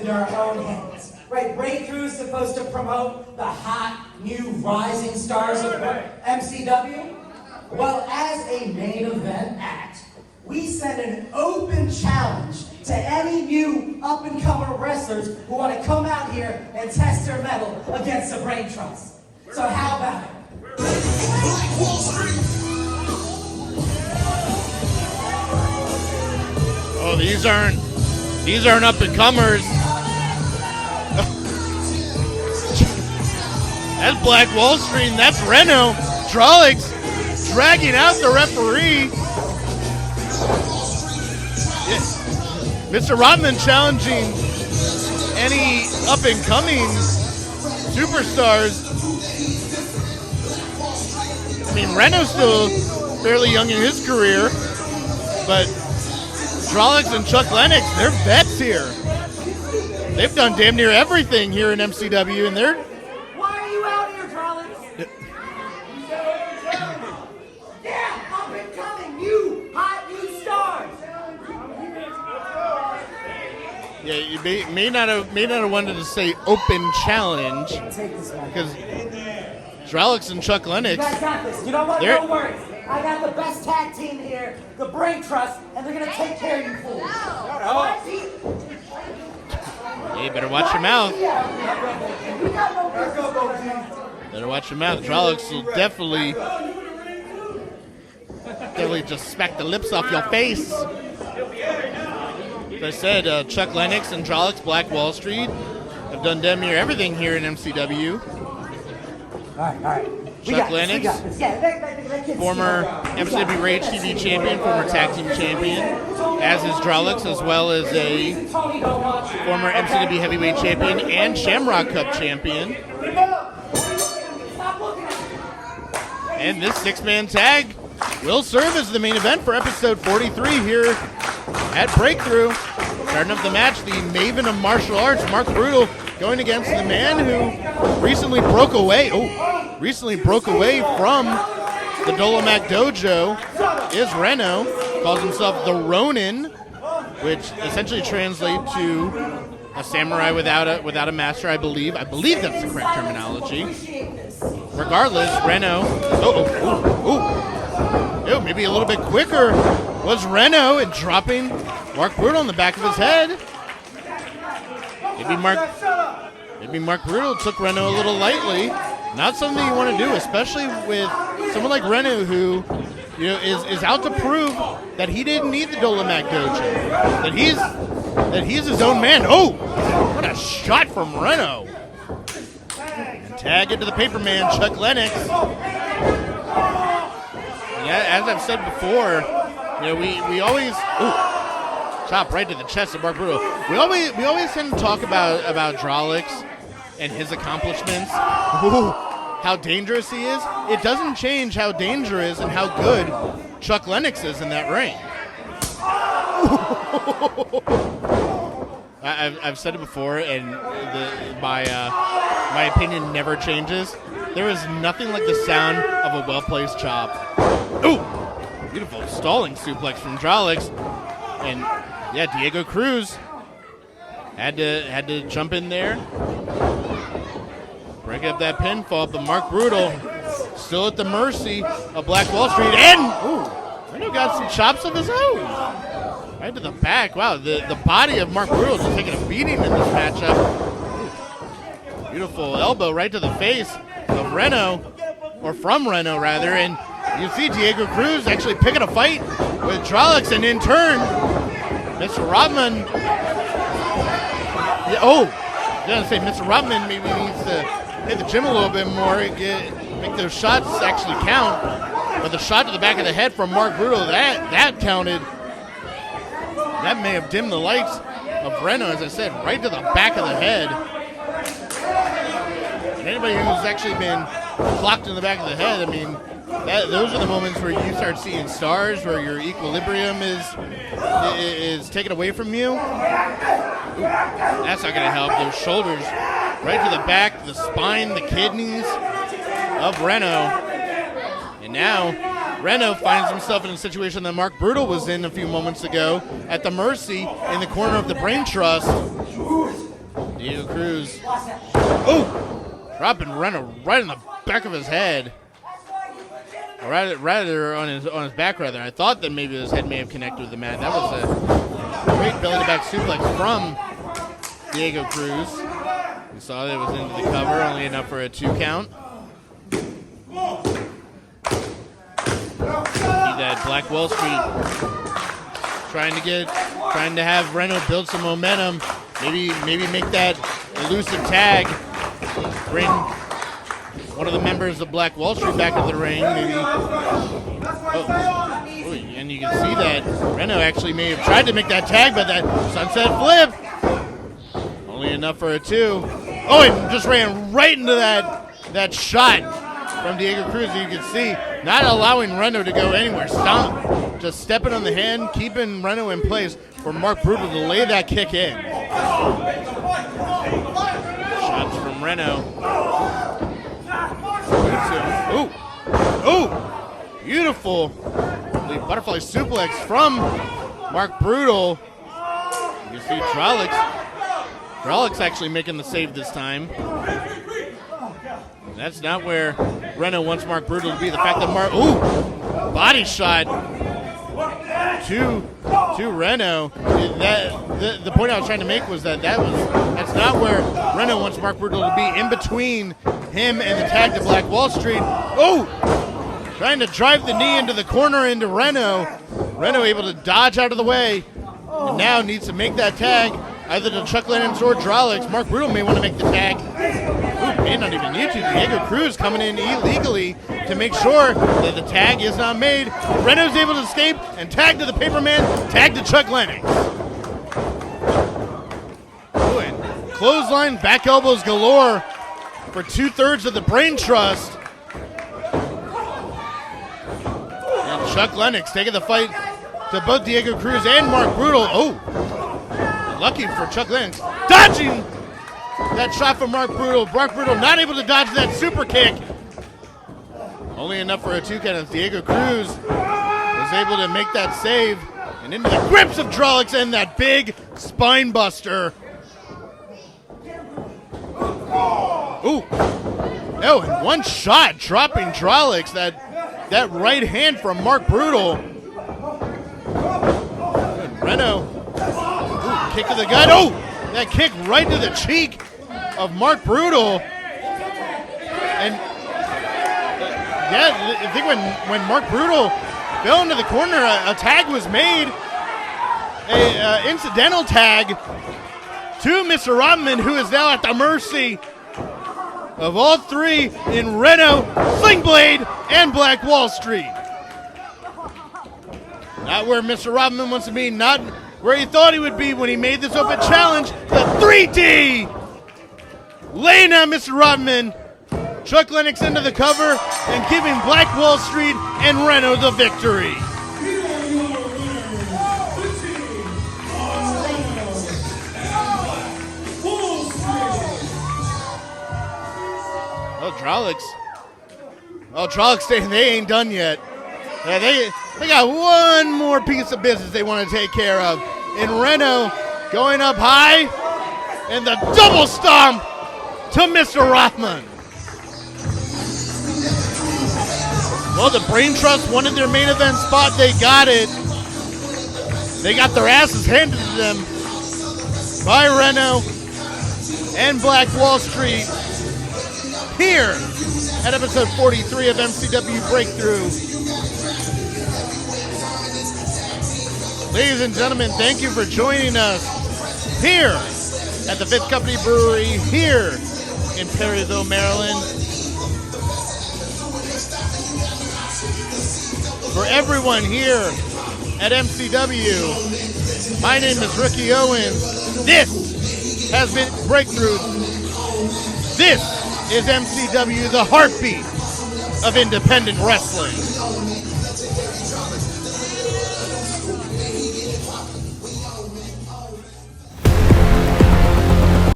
into our own hands. Right, Breakthrough is supposed to promote the hot, new rising stars of MCW. Well, as a main event act, we send an open challenge to any new up-and-comer wrestlers who want to come out here and test their mettle against the Braintrust. So how about it? Blackwallstreet. Oh, these aren't up-and-comers. That's Blackwallstreet, and that's Reno. Trollocs dragging out the referee. Yes. Mr. Rotman challenging any up-and-coming superstars. I mean, Reno's still fairly young in his career, but Trollocs and Chuck Lennox, they're vets here. They've done damn near everything here in MCW, and they're... Why are you out here, Trollocs? Yeah, up-and-coming, new, hot, new stars. Yeah, you may not have wanted to say open challenge, because Trollocs and Chuck Lennox. You guys got this. You know what? No worries. I got the best tag team here, the Braintrust, and they're gonna take care of you fools. You better watch your mouth. Better watch your mouth. Trollocs will definitely just smack the lips off your face. As I said, Chuck Lennox and Trollocs, Blackwallstreet, have done damn near everything here in MCW. All right. Chuck Lennox, former MCW Rage TV champion, former tag team champion, as is Trollocs, as well as a former MCW heavyweight champion and Shamrock Cup champion. And this six-man tag will serve as the main event for episode 43 here at Breakthrough. Starting up the match, the Maven of Martial Arts, Mark Brutal, going against the man who recently broke away from the Dolomac Dojo, is Reno. Calls himself the Ronin, which essentially translates to a samurai without a master, I believe. I believe that's the correct terminology. Regardless, Reno... Oh, maybe a little bit quicker was Reno and dropping Mark Brutal on the back of his head. Maybe Mark Brutal took Reno a little lightly. Not something you want to do, especially with someone like Reno who, is out to prove that he didn't need the Dolomac Dojo. That he's his own man. Oh, what a shot from Reno. And tag into the paper man, Chuck Lennox. Yeah, as I've said before, we always chop right to the chest of Mark Brutal. We always tend to talk about Trollocs and his accomplishments. How dangerous he is. It doesn't change how dangerous and how good Chuck Lennox is in that ring. I've said it before, and my opinion never changes. There is nothing like the sound of a well-placed chop. Ooh, beautiful stalling suplex from Trollocs, and yeah, Diego Cruz had to jump in there, break up that pinfall, but Mark Brutal still at the mercy of Blackwallstreet, and Reno got some chops of his own. Right to the back. Wow, the body of Mark Brutal just taking a beating in this matchup. Ooh. Beautiful elbow right to the face of Reno, or from Reno rather, and you see Diego Cruz actually picking a fight with Trollocs, and in turn, Mr. Rodman. I was gonna say Mr. Rodman maybe needs to hit the gym a little bit more, make those shots actually count. But the shot to the back of the head from Mark Brutal, that counted. That may have dimmed the lights of Reno, as I said, right to the back of the head. And anybody who's actually been clocked in the back of the head, I mean, those are the moments where you start seeing stars, where your equilibrium is taken away from you. Ooh, that's not going to help. Those shoulders right to the back, the spine, the kidneys of Reno. And now Reno finds himself in a situation that Mark Brutal was in a few moments ago, at the mercy in the corner of the Braintrust Diego Cruz. Oh! Dropping Reno right in the back of his head. Or rather on his back, rather. I thought that maybe his head may have connected with the mat. That was a great belly-to-back suplex from Diego Cruz. We saw that it was into the cover, only enough for a 2 count. See that Blackwallstreet trying to have Reno build some momentum. Maybe make that elusive tag. Bring one of the members of Blackwallstreet back into the ring. Maybe. Oh, and you can see that Reno actually may have tried to make that tag, but that sunset flip only enough for a 2. Oh, and just ran right into that shot from Diego Cruz. You can see not allowing Reno to go anywhere. Just stepping on the hand, keeping Reno in place for Mark Brutal to lay that kick in. Shots from Reno. Ooh, beautiful butterfly suplex from Mark Brutal. You see Trollocs actually making the save this time. That's not where Reno wants Mark Brutal to be. The fact that body shot to Reno. The point I was trying to make was that's not where Reno wants Mark Brutal to be. In between him and the tag to Blackwallstreet. Oh, trying to drive the knee into the corner into Reno. Reno able to dodge out of the way, and now needs to make that tag either to Chuck Lennon's or Trollocs. Mark Brutal may want to make the tag. May not even need to. Diego Cruz coming in illegally to make sure that the tag is not made. Reno's able to escape and tag to the Paperman, tag to Chuck Lennon. And clothesline, back elbows galore for 2/3 of the Braintrust. And Chuck Lennox taking the fight to both Diego Cruz and Mark Brutal. Oh, lucky for Chuck Lennox. Dodging that shot from Mark Brutal. Mark Brutal not able to dodge that super kick. Only enough for a 2 count as Diego Cruz was able to make that save. And into the grips of Trollocs and that big spine buster. Ooh. Oh, and one shot dropping Trollocs. That right hand from Mark Brutal. And Reno. Ooh, kick to the gut. Oh, that kick right to the cheek of Mark Brutal. And yeah, I think when Mark Brutal fell into the corner, a tag was made. A incidental tag to Mr. Rodman, who is now at the mercy of all three in Reno, Sling Blade, and Blackwallstreet. Not where Mr. Rodman wants to be, not where he thought he would be when he made this open challenge. The 3D! Laying on Mr. Rodman. Chuck Lennox into the cover and giving Blackwallstreet and Reno the victory. Trollocs, they ain't done yet. Yeah, they got one more piece of business they want to take care of. In Reno, going up high, and the double stomp to Mr. Rothman. Well, the Braintrust wanted their main event spot. They got it. They got their asses handed to them by Reno and Blackwallstreet here at episode 43 of MCW Breakthrough. Ladies and gentlemen, thank you for joining us here at the Fifth Company Brewery here in Perryville, Maryland. For everyone here at MCW, my name is Ricky Owens. This has been Breakthrough. This is MCW, the heartbeat of independent wrestling.